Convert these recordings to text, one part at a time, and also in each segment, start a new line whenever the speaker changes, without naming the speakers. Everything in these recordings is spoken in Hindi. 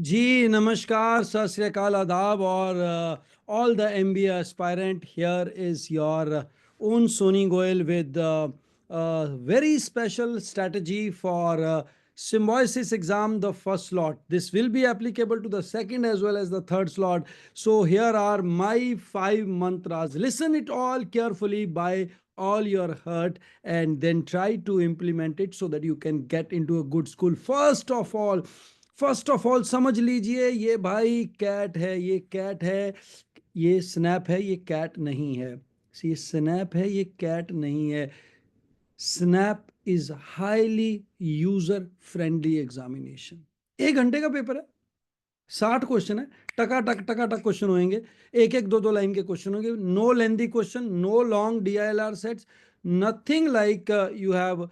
जी नमस्कार, सत श्री अकाल, आदाब और all the MBA aspirant. Here is your own Sony Goel with a very special strategy for Symbiosis exam, the first slot. This will be applicable to the second as well as the third slot. So here are my 5 mantras. Listen it all carefully by all your heart and then try to implement it so that you can get into a good school. First of all समझ लीजिए, ये भाई कैट है, ये कैट है, ये स्नैप है, ये कैट नहीं है। ये स्नैप है, ये कैट नहीं है। Snap is highly user friendly examination. 1 घंटे का पेपर है, 60 क्वेश्चन है, टका टक क्वेश्चन होंगे, एक एक दो दो लाइन के क्वेश्चन होंगे। No lengthy question, no long DILR sets, nothing like you have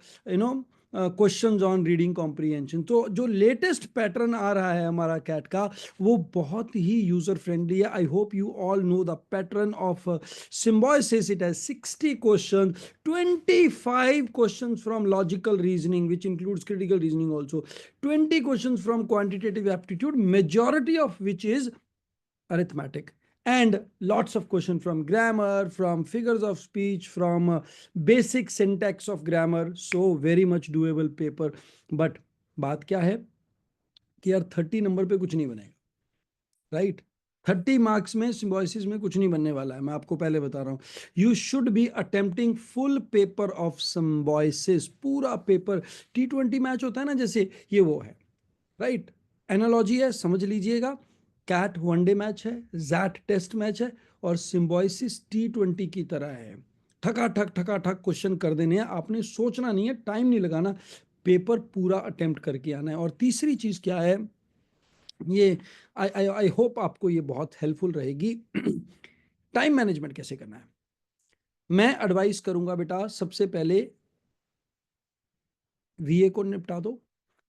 questions on reading comprehension. तो जो लेटेस्ट पैटर्न आ रहा है हमारा कैट का, वो बहुत ही यूजर फ्रेंडली है। I hope you all know the pattern of Symbiosis. It has 60 questions, 25 questions from logical reasoning, which includes critical reasoning also, 20 questions from quantitative aptitude, majority of which is arithmetic, and lots of questions from grammar, from figures of speech, from basic syntax of grammar. So very much doable paper. But बात क्या है कि यार 30 नंबर पे कुछ नहीं बनेगा, राइट? 30 मार्क्स में सिम्बोसिस में कुछ नहीं बनने वाला है, मैं आपको पहले बता रहा हूं। You should be attempting full paper of Symbiosis, पूरा पेपर। T20 मैच होता है ना, जैसे ये वो है, राइट? एनालॉजी है, समझ लीजिएगा। कैट वनडे मैच है, जैट टेस्ट मैच है, और सिम्बोसिस T20 की तरह है। ठका ठक क्वेश्चन कर देने हैं, आपने सोचना नहीं है, टाइम नहीं लगाना, पेपर पूरा अटेम्प्ट करके आना है। और तीसरी चीज क्या है, ये आई होप आपको ये बहुत हेल्पफुल रहेगी। टाइम मैनेजमेंट कैसे करना है, मैं एडवाइस करूंगा बेटा, सबसे पहले VA को निपटा दो।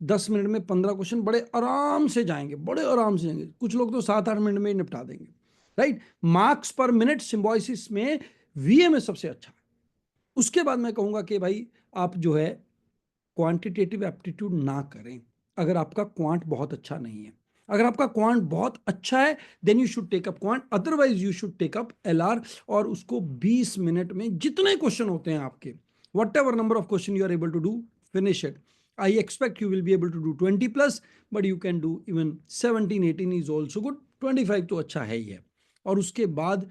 10 मिनट में 15 क्वेश्चन बड़े आराम से जाएंगे, बड़े आराम से जाएंगे। कुछ लोग तो 7-8 मिनट में ही निपटा देंगे, राइट? मार्क्स पर मिनट सिम्बोसिस में VA में सबसे अच्छा है। उसके बाद मैं कहूंगा कि भाई आप जो है क्वांटिटेटिव एप्टीट्यूड ना करें, अगर आपका क्वांट बहुत अच्छा नहीं है। अगर आपका क्वांट बहुत अच्छा है then you should take up quant, otherwise you should take up LR। और उसको 20 मिनट में जितने क्वेश्चन होते हैं आपके, whatever number of question you are able to do, finish it. I expect you will be able to do 20 plus, but you can do even 17, 18 is also good. 25 तो अच्छा है ही है। और उसके बाद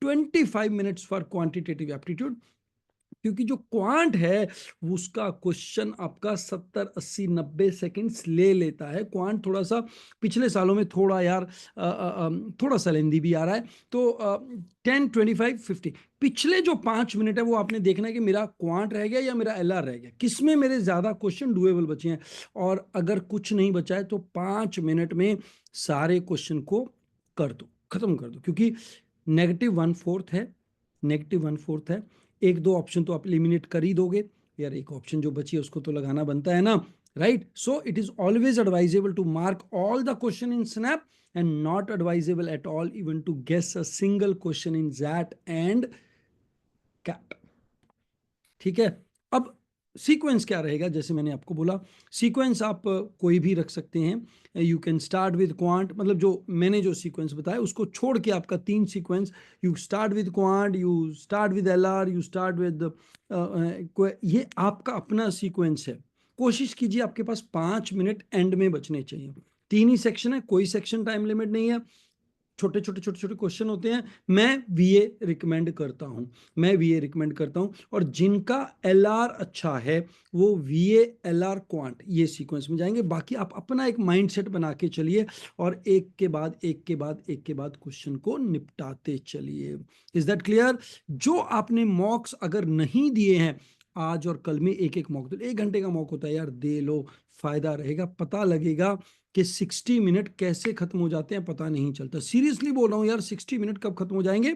25 मिनट्स फॉर क्वांटिटेटिव एप्टीट्यूड, क्योंकि जो क्वांट है उसका क्वेश्चन आपका 70, 80, 90 सेकंड्स ले लेता है। क्वांट थोड़ा सा पिछले सालों में थोड़ा यार थोड़ा सा लेंदी भी आ रहा है। तो 10, 25, 50, पिछले जो 5 मिनट है वो आपने देखना है कि मेरा क्वांट रह गया या मेरा LR रह गया, किसमें मेरे ज्यादा क्वेश्चन डुएबल बचे हैं। और अगर कुछ नहीं बचा है तो 5 मिनट में सारे क्वेश्चन को कर दो, खत्म कर दो। क्योंकि -1/4 है, -1/4 है। एक दो ऑप्शन तो आप एलिमिनेट कर ही दोगे यार, एक ऑप्शन जो बची है उसको तो लगाना बनता है ना, right? So it is always advisable to mark all the question in SNAP and not advisable at all even to guess a single question in XAT and CAT. ठीक है? अब सीक्वेंस क्या रहेगा, जैसे मैंने आपको बोला, सीक्वेंस आप कोई भी रख सकते हैं। You can start with quant, मतलब जो मैंने जो सीक्वेंस बताया उसको छोड़ के आपका 3 sequence, you start with quant, you start with LR, you start with, ये आपका अपना सीक्वेंस है। कोशिश कीजिए आपके पास 5 मिनट एंड में बचने चाहिए। 3 ही सेक्शन है, कोई सेक्शन टाइम लिमिट नहीं है, छोटे छोटे छोटे छोटे क्वेश्चन होते हैं। मैं VA रिकमेंड करता हूं, और जिनका LR अच्छा है वो VA LR क्वांट ये सीक्वेंस में जाएंगे। बाकी आप अपना एक माइंडसेट बना के चलिए और एक के बाद एक के बाद एक के बाद क्वेश्चन को निपटाते चलिए। Is that clear? जो आपने मॉक्स अगर नहीं दिए हैं आज और कल में, एक एक मॉक दो, 1 घंटे का मॉक होता है यार, दे लो, फायदा रहेगा, पता लगेगा कि 60 मिनट कैसे खत्म हो जाते हैं, पता नहीं चलता। सीरियसली बोल रहा हूं यार, 60 मिनट कब खत्म हो जाएंगे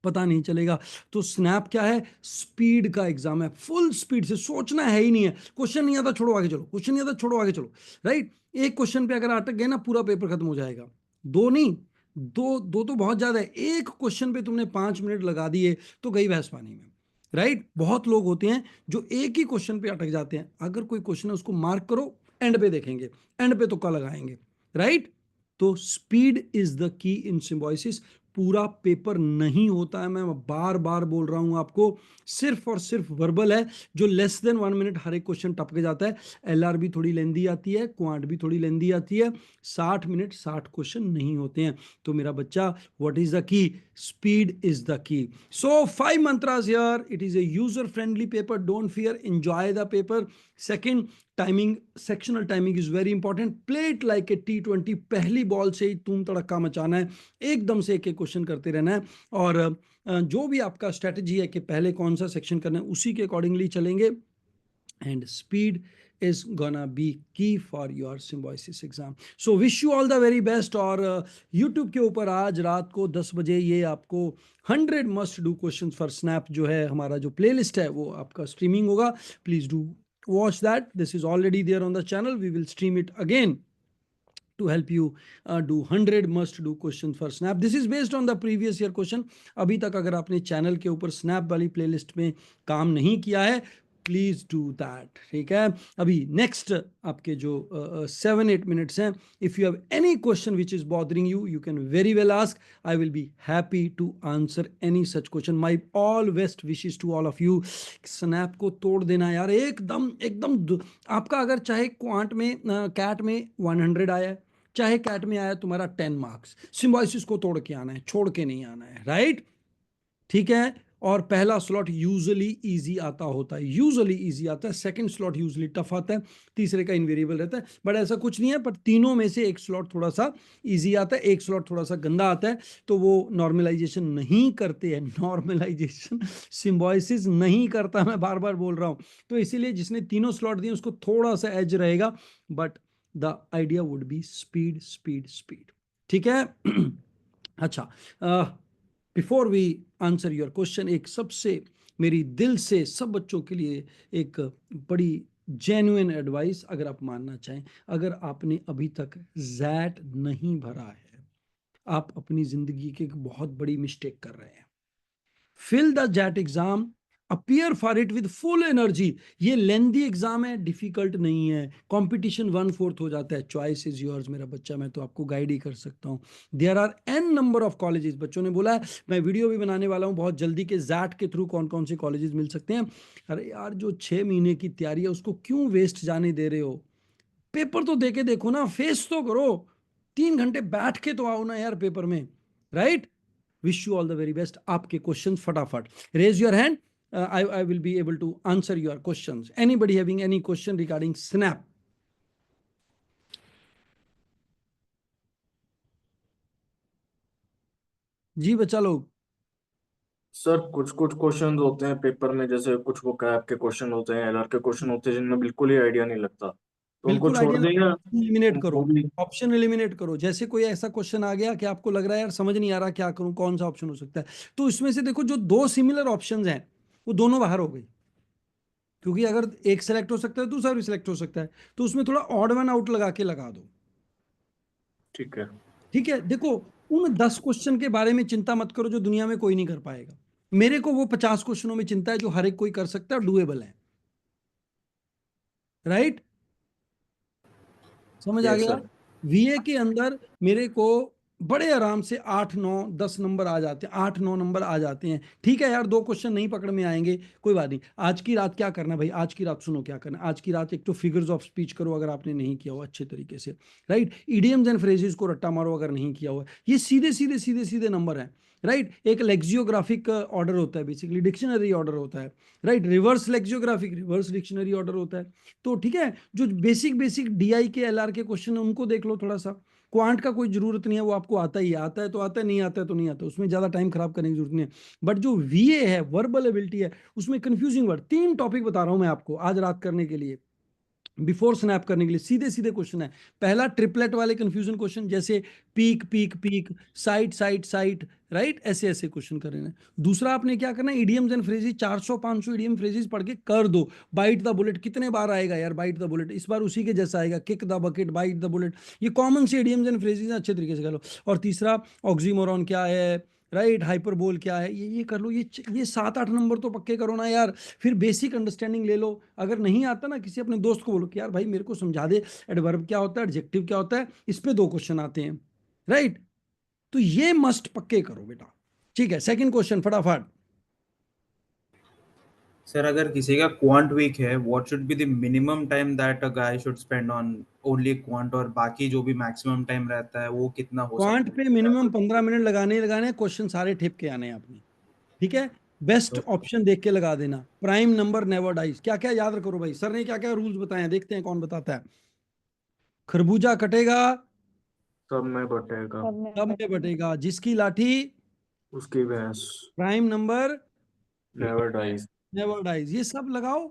पता नहीं चलेगा। तो स्नैप क्या है, स्पीड का एग्जाम है, फुल स्पीड से सोचना है ही नहीं है। क्वेश्चन नहीं आता छोड़ो आगे चलो, क्वेश्चन नहीं आता छोड़ो आगे चलो, राइट? एक क्वेश्चन पे अगर अटक गए ना पूरा पेपर खत्म हो जाएगा। दो नहीं, दो दो तो बहुत ज्यादा है, एक क्वेश्चन पे तुमने 5 मिनट लगा दिए तो गई भैंस पानी में, राइट? बहुत लोग होते हैं जो एक ही क्वेश्चन पे अटक जाते हैं। अगर कोई क्वेश्चन है उसको मार्क करो, एंड पे देखेंगे, एंड पे तुक्का लगाएंगे, राइट। तो speed is the key in Symbiosis. पूरा पेपर नहीं होता है, मैं बार बार बोल रहा हूं आपको, सिर्फ और सिर्फ वर्बल है, जो लेस देन 1 मिनट हर एक क्वेश्चन टपके जाता है। एलआर भी थोड़ी लेंदी आती है, क्वांट भी थोड़ी लेंदी आती है। 60 मिनट 60 क्वेश्चन नहीं होते हैं। तो मेरा बच्चा, what is the key? Speed is the key. So 5 mantras here. It is a user friendly paper. Don't fear, enjoy the paper. Second, timing, sectional timing is very important. Play it like a T20। पहली बॉल से ही तुम तड़क्का मचाना है, एकदम से एक एक क्वेश्चन करते रहना है। और जो भी आपका स्ट्रेटजी है कि पहले कौन सा सेक्शन करना है, उसी के अकॉर्डिंगली चलेंगे। And speed is gonna be key for your symbiosis exam. So wish you all the very best। और YouTube के ऊपर आज रात को 10 बजे ये आपको 100 must do questions for snap जो है, हमारा जो प्लेलिस्ट है वो आपका स्ट्रीमिंग होगा। Please do watch that। This is already there on the channel। We will stream it again to help you do 100 must do questions for snap। This is based on the previous year question। अभी तक अगर आपने चैनल के ऊपर snap वाली प्लेलिस्ट में काम नहीं किया है, प्लीज डू दैट, ठीक है। अभी नेक्स्ट आपके जो 7-8 मिनट्स हैं, if you have any question which is bothering you, you can very well ask. I will be happy to answer any such question. My all best wishes to all of you. SNAP को तोड़ देना यार, एकदम एकदम आपका अगर चाहे क्वांट में कैट में 100 आया है, चाहे कैट में आया तुम्हारा 10 मार्क्स, सिम्बोसिस को तोड़ के आना है, छोड़ के नहीं आना है, राइट, ठीक है। और पहला स्लॉट यूजुअली इजी आता होता है, यूजुअली इजी आता है। सेकंड स्लॉट यूजुअली टफ आता है, तीसरे का इनवेरिएबल रहता है। बट ऐसा कुछ नहीं है, पर तीनों में से एक स्लॉट थोड़ा सा इजी आता है, एक स्लॉट थोड़ा सा गंदा आता है। तो वो नॉर्मलाइजेशन नहीं करते हैं, नॉर्मलाइजेशन सिम्बोसिस नहीं करता, मैं बार बार बोल रहा हूं। तो इसीलिए जिसने तीनों स्लॉट दिए उसको थोड़ा सा एज रहेगा, but the idea would be speed speed speed, ठीक है। अच्छा, before we answer your question, एक सबसे मेरी दिल से सब बच्चों के लिए एक बड़ी जेन्युइन एडवाइस, अगर आप मानना चाहें, अगर आपने अभी तक जैट नहीं भरा है, आप अपनी जिंदगी की एक बहुत बड़ी मिस्टेक कर रहे हैं। Fill the XAT exam, appear for it with full energy. ये लेंदी एग्जाम है, डिफिकल्ट नहीं है, कंपटीशन 1/4 हो जाता है। चॉइस इज योर्स मेरा बच्चा, मैं तो आपको गाइड ही कर सकता हूँ। There are an number of colleges. बच्चों ने बोला है मैं वीडियो भी बनाने वाला हूँ बहुत जल्दी के जैट के थ्रू कौन कौन से कॉलेजेस मिल सकते हैं। अरे यार, जो 6 महीने की तैयारी है उसको क्यों वेस्ट जाने दे रहे हो? पेपर तो देके देखो ना, फेस तो करो, 3 घंटे बैठ के तो आओ ना यार पेपर में, right. Wish you all the very best. आपके क्वेश्चन फटाफट raise your hand. I will be able to answer your questions. Anybody having any question regarding snap? जी बच्चा लोग।
सर कुछ कुछ क्वेश्चन होते हैं पेपर में, जैसे कुछ वो कैप के क्वेश्चन होते हैं, एलआर के क्वेश्चन होते हैं, जिनमें बिल्कुल ही आइडिया नहीं लगता, तो उनको
बिल्कुल
छोड़
आइडिया,
दें या
एलिमिनेट करो,
उनको भी?
ऑप्शन एलिमिनेट करो। जैसे कोई ऐसा क्वेश्चन आ गया कि आपको लग रहा है यार समझ नहीं आ रहा क्या करूं, कौन सा ऑप्शन हो सकता है, तो इसमें से देखो जो दो सिमिलर ऑप्शंस हैं वो दोनों बाहर हो गई, क्योंकि अगर एक सेलेक्ट हो सकता है दूसरा भी सिलेक्ट हो सकता है, तो उसमें थोड़ा ऑड वन आउट लगा के लगा दो,
ठीक है।
ठीक है। देखो, उन 10 क्वेश्चन के बारे में चिंता मत करो जो दुनिया में कोई नहीं कर पाएगा। मेरे को वो 50 क्वेश्चनों में चिंता है जो हर एक कोई कर सकता है और डुएबल है, राइट। समझ आ
यस
गया।
सर।
वीए के अंदर मेरे को बड़े आराम से 8 9 10 नंबर आ जाते हैं, 8 9 नंबर आ जाते हैं, ठीक है यार। 2 क्वेश्चन नहीं पकड़ में आएंगे, कोई बात नहीं। आज की रात क्या करना है भाई, आज की रात सुनो क्या करना है। आज की रात एक तो फिगर्स ऑफ स्पीच करो अगर आपने नहीं किया हुआ अच्छे तरीके से, राइट। इडियम्स एंड फ्रेजेस को रट्टा मारो अगर नहीं किया हुआ। ये सीधे सीधे सीधे सीधे नंबर हैं, राइट। एक लेक्सियोग्राफिक ऑर्डर होता है, बेसिकली डिक्शनरी ऑर्डर होता है, right. Reverse lexicographic, reverse dictionary order होता है। तो ठीक है, जो बेसिक बेसिक डीआई के एलआर के क्वेश्चन है उनको देख लो थोड़ा सा। क्वांट का कोई जरूरत नहीं है, वो आपको आता ही है, आता है तो आता है, नहीं आता है तो नहीं आता, उसमें ज्यादा टाइम खराब करने की जरूरत नहीं है। बट जो वीए है, वर्बल एबिलिटी है, उसमें कंफ्यूजिंग वर्ड, 3 टॉपिक बता रहा हूं मैं आपको आज रात करने के लिए, बिफोर स्नैप करने के लिए। सीधे सीधे क्वेश्चन है। पहला ट्रिपलेट वाले कंफ्यूजन क्वेश्चन, जैसे peak peak peak, site site site, right, ऐसे ऐसे क्वेश्चन कर रहे हैं। दूसरा आपने क्या करना है, idioms and phrases, 400 500 idiom phrases पढ़ के कर दो। बाइट द बुलेट कितने बार आएगा यार, बाइट द बुलेट इस बार उसी के जैसा आएगा, kick the bucket, bite the bullet, ये कॉमन से इडियम्स एंड फ्रेजेस अच्छे तरीके से कर लो। और तीसरा ऑक्सीमोरॉन क्या है, राइट, हाइपरबोल क्या है, ये कर लो, ये 7-8 नंबर तो पक्के करो ना यार। फिर बेसिक अंडरस्टैंडिंग ले लो। अगर नहीं आता ना, किसी अपने दोस्त को बोलो कि यार भाई मेरे को समझा दे, एडवर्ब क्या होता है, एडजेक्टिव क्या होता है, इस पे 2 क्वेश्चन आते हैं। राइट, तो ये मस्ट पक्के करो बेटा। ठीक है, सेकंड क्वेश्चन फटाफट।
सर अगर किसी का क्वांट वीक है, what should be the minimum time that a guy should spend on only quant, और बाकी जो भी मैक्सिमम टाइम रहता है वो कितना हो
क्वांट
सकता
पे मिनिमम 15 मिनट लगाने ही लगाने हैं, क्वेश्चन सारे ठिप के आने हैं आपने। ठीक है, बेस्ट
है?
ऑप्शन देख के लगा देना। प्राइम नंबर नेवर डाइज, क्या क्या याद रखो भाई, सर ने क्या क्या रूल्स बताए हैं, देखते हैं कौन बताता है। खरबूजा कटेगा
सब में बटेगा
सब में
तब में
बटेगा।
बटेगा, जिसकी लाठी।
उसकी भैंस।
Prime number
never dies.
Never dies, ये सब लगाओ,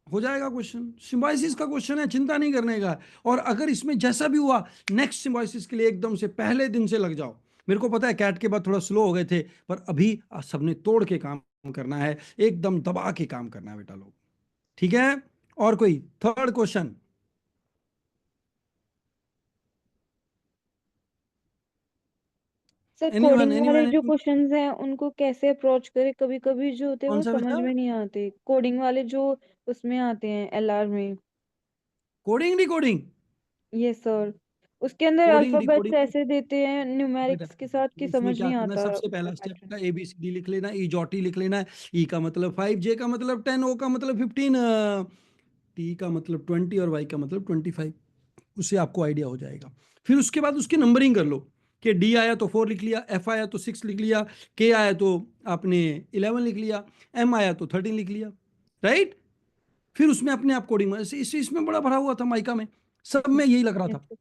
हो जाएगा क्वेश्चन। सिम्बाइसिस का क्वेश्चन है, चिंता नहीं करने का। और अगर इसमें जैसा भी हुआ, नेक्स्ट सिम्बाइसिस के लिए एकदम से पहले दिन से लग जाओ। मेरे को पता है कैट के बाद थोड़ा स्लो हो गए थे, पर अभी सबने तोड़ के काम करना है, एकदम दबा के काम करना है बेटा लोग। ठीक है, और कोई third question.
Sir
anyone
coding वाले
एनीवन
जो क्वेश्चंस हैं उनको कैसे अप्रोच करें, कभी कभी जो होते हैं
कौन
वो
सा
समझ
बेटा?
में नहीं आते, कोडिंग वाले जो उसमें आते हैं एलआर में।
Coding decoding.
यस सर, उसके अंदर
कोडिंग
अल्फाबेट्स
डिकोडिंग
ऐसे देते हैं
बेटा,
न्यूमेरिक्स के साथ कि
इसमें
समझ
क्या
नहीं
करना है,
आता
सबसे पहला
उसका
स्टेप
पैटर्न।
बेटा ABCD लिख लेना, ई जॉटी लिख लेना है। ई का मतलब 5, जे का मतलब 10, ओ का मतलब 15, टी का मतलब 20 और वाई का मतलब 25। उससे आपको आइडिया हो जाएगा। फिर उसके बाद उसकी नंबरिंग कर लो, कि डी आया तो 4 लिख लिया, एफ आया तो 6 लिख लिया, के आया तो आपने 11 लिख लिया, एम आया तो 13 लिख लिया। राइट, फिर उसमें अपने आप कोडिंग में इसमें बड़ा भरा हुआ था माइका में, सब में यही लग रहा था।
यस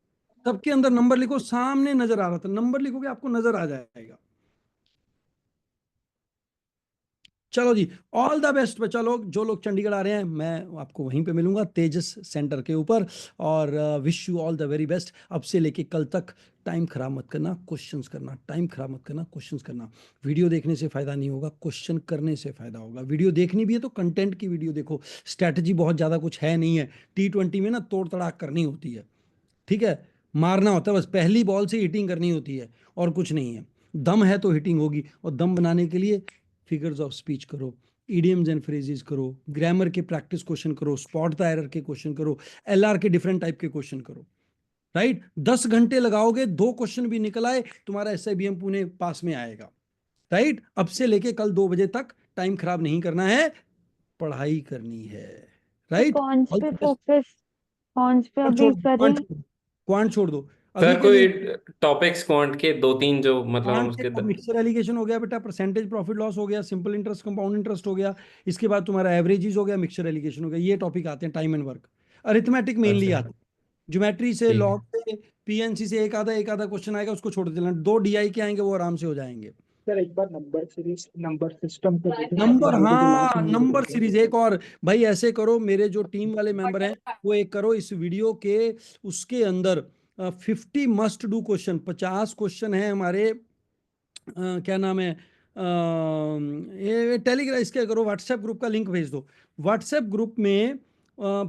सबके अंदर नंबर लिखो, सामने नजर आ रहा था, नंबर लिखोगे आपको नजर आ जाएगा। चलो जी, ऑल द बेस्ट बच्चा लोग, जो लोग चंडीगढ़ आ रहे हैं, मैं आपको वहीं पे मिलूंगा तेजस सेंटर के ऊपर। और wish you all the very best. अब से लेके कल तक टाइम खराब मत करना, क्वेश्चंस करना, टाइम खराब मत करना, क्वेश्चंस करना। वीडियो देखने से फायदा नहीं होगा, क्वेश्चन करने से फायदा होगा। वीडियो देखनी भी है तो कंटेंट की वीडियो देखो, स्ट्रैटेजी बहुत ज़्यादा कुछ है नहीं है। T20 में ना तोड़ तड़ाक करनी होती है। ठीक है, मारना होता है, बस पहली बॉल से हिटिंग करनी होती है, और कुछ नहीं है। दम है तो हिटिंग होगी, और दम बनाने के लिए फिगर्स ऑफ स्पीच करो, इडियम्स एंड फ्रेजेस करो, ग्रामर के प्रैक्टिस क्वेश्चन करो, स्पॉट द एरर के क्वेश्चन करो, LR के डिफरेंट टाइप के क्वेश्चन करो। राइट, 10 घंटे लगाओगे, 2 क्वेश्चन भी निकल आए, तुम्हारा SIBM पुणे पास में आएगा। राइट, अब से लेके कल 2 बजे तक टाइम खराब नहीं करना है, पढ़ाई करनी है।
सर,
राइट,
कॉन्स
ऑल
पे
द बेस्ट।
फोकस, कॉन्स पे
क्वांट छोड़
अभी
दो,
करें।
क्वांट छोड़ दो अभी
सर
के लिए।
कोई टॉपिक्स क्वांट के 2-3 जो मतलब हम
क्वांट
उसके
के मिक्सर एलिगेशन हो गया बेटा, परसेंटेज प्रॉफिट लॉस हो गया, सिंपल इंटरेस्ट कंपाउंड इंटरेस्ट हो गया, इसके बाद तुम्हारा एवरेजेस हो गया, मिक्सचर एलिगेशन हो गया, ये टॉपिक आते हैं, time and work. Arithmetic mainly
अच्छा
आता है, ज्योमेट्री से,
ठीक है।
लॉग से, PNC से एक आधा क्वेश्चन आएगा, उसको छोड़ देना। 2 DI के आएंगे, वो आराम से हो जाएंगे।
सर एक बार नंबर सीरीज नंबर सिस्टम को
नंबर,
लास्ट
हाँ
में ये
नंबर
बताइए।
सीरीज एक और। भाई ऐसे करो, मेरे जो टीम वाले मेंबर हैं वो एक करो इस वीडियो के, उसके अंदर 50 मस्ट डू क्वेश्चन, 50 क्वेश्चन है हमारे। क्या नाम है, ये टेलीग्राम, इसके करो, व्हाट्सएप ग्रुप का लिंक भेज दो। व्हाट्सएप ग्रुप में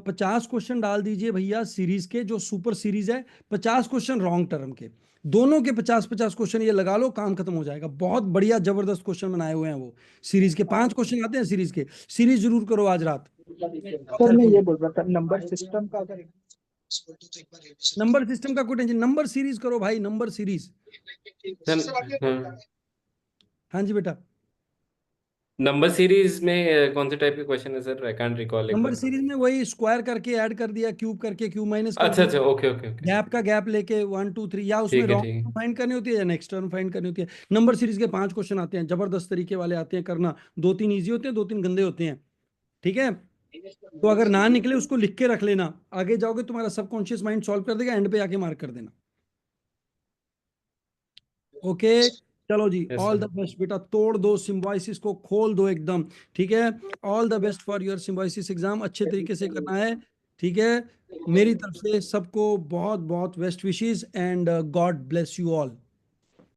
50 क्वेश्चन डाल दीजिए भैया, सीरीज के जो सुपर सीरीज है, 50 क्वेश्चन रॉन्ग टर्म के, दोनों के 50-50 क्वेश्चन, ये लगा लो, काम खत्म हो जाएगा। बहुत बढ़िया जबरदस्त क्वेश्चन बनाए हुए हैं वो, सीरीज के 5 क्वेश्चन आते हैं सीरीज के। सीरीज जरूर करो आज रात।
सर मैं ये बोल रहा था नंबर सिस्टम का अगर
नंबर सिस्टम का कोई टेंशन, नंबर सीरीज करो भाई, नंबर सीरीज।
सर
हाँ जी बेटा,
नंबर सीरीज में कौन से टाइप के क्वेश्चन है सर? आई कांट रिकॉल एक
नंबर
बार।
सीरीज में वही स्क्वायर करके ऐड कर दिया, क्यूब करके क्यूब माइनस कर
अच्छा
दिया,
अच्छा, ओके ओके ओके।
गैप का गैप लेके 1 2 3, या उसमें
ठीक है ठीक
रॉन्ग
है।
फाइंड करनी होती है या नेक्स्ट टर्म फाइंड करनी होती है। नंबर सीरीज के 5 क्वेश्चन आते हैं, जबरदस्त तरीके वाले आते हैं करना। 2-3 इजी होते हैं, 2-3 गंदे होते हैं। ठीक है, तो अगर ना निकले उसको लिख के रख लेना, आगे जाओगे तुम्हारा सबकॉन्शियस माइंड सॉल्व कर देगा, एंड पे आके मार्क कर देना। ओके, चलो जी,
yes
all
sir.
The best बेटा, तोड़ दो सिम्बाइसिस को, खोल दो एकदम। ठीक है, all the best for your Symbiosis exam, अच्छे तरीके से करना है। ठीक है, मेरी तरफ से सबको बहुत बहुत best wishes, and God bless you all.